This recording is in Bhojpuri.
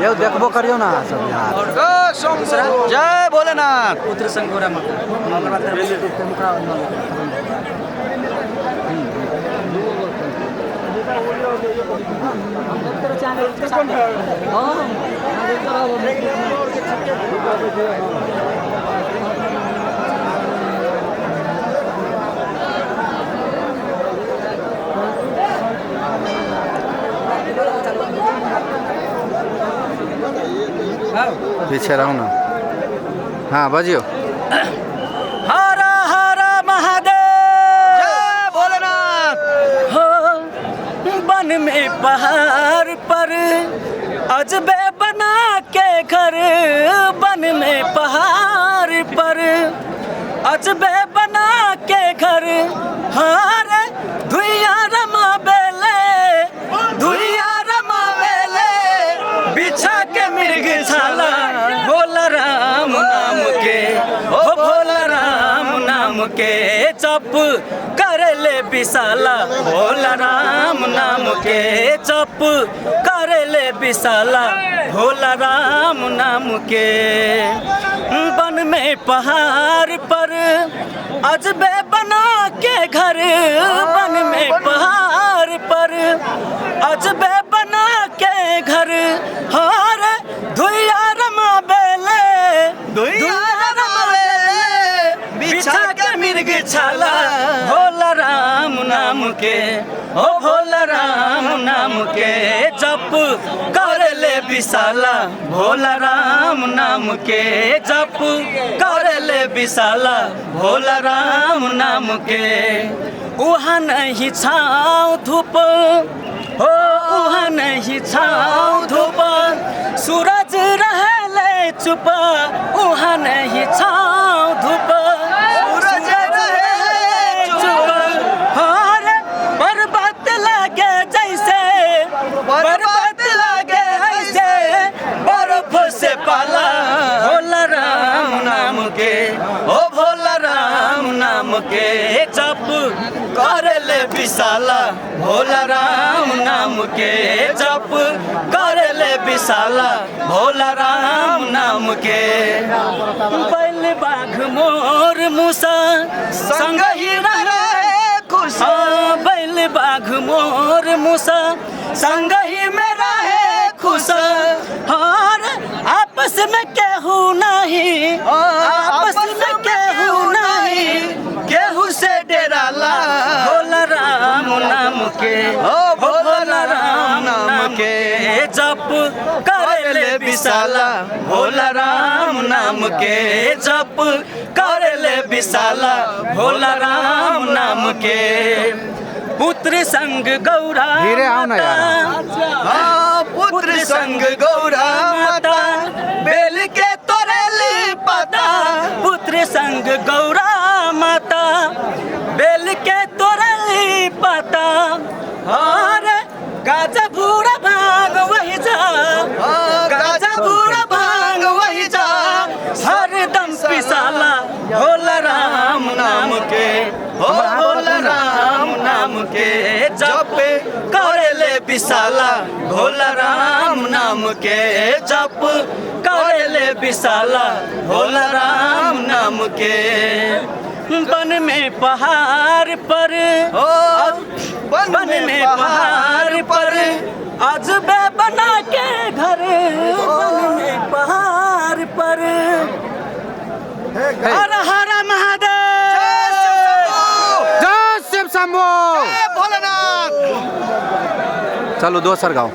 यो देखबो करियो ना सब यार। जय भोलेनाथ। पुत्र संगोरा पीछे रहो ना। हाँ बजियो। हर हर महादेव जय भोलेनाथ। हो वन में पहाड़ पर अजबे बना के घर, वन में पहाड़ पर अजबे बना के घर। हर धुइया रमा बेले, धुइया रमा बेले बिछा के मृगशाला। भोला राम नाम के, ओ भोला राम नाम के जप कर ले विशाला। भोला राम नाम के जप कर ले विशाला। भोला राम नाम के वन में पहाड़ पर अजबे बना के घर, वन में पहाड़ पर अजबे बना के घर। हर धुइया रमा बेले, धुइया रमा बेले बिछा के मृगशाला। भोला राम नाम के, ओ भोला राम नाम के जप कर ले विशाला। भोला राम नाम के जप कर ले विशाला। भोला राम नाम के उहाँ नहीं छाँव धूप, हो उहाँ नहीं छाँव धूप। सूरज रहले चुप, उहाँ नहीं छाँव धूप। सूरज रहले चुप। हर पर्वत लगे जैसे, पर्वत लगे ऐसे बर्फ से पाला। भोला राम नाम के, ओ भोला राम नाम के जप कर ले विशाला। भोला राम नाम के जप कर ले विशाला। भोला राम नाम के बैल बाघ मोर मूसा संग ही रहे खुश। बैल बाघ मोर मूसा संग ही में रहे खुश। हर आपस में केहू नहीं, आपस में केहू नहीं, केहू से डेराला। भोला राम नाम के, ओ भोला राम नाम के जप कर ले विशाला। भोला राम नाम के जप कर ले विशाला। भोला राम नाम के पुत्र संग गौरा धीरे आओ ना यार। हाँ पुत्र संग गौरा माता बेल के तोरेली पता। पुत्र संग गौरा माता बेल के तोरेली पता। और गाजा बूढ़ा भाग वही जा, गाजा बूढ़ा भाग वही जा हरदम पिसाला। भोला राम नाम के, हो भोला राम नाम के जप कर ले विशाला। भोला राम नाम के जप कर ले विशाला। भोला राम नाम के वन में पहाड़ पर, वन में पहाड़ पर अजबे बना के घर, वन में पहाड़ पर। हर हर महादेव। जय शिव शंभो। भोलेनाथ। चलो दोसर गाँव।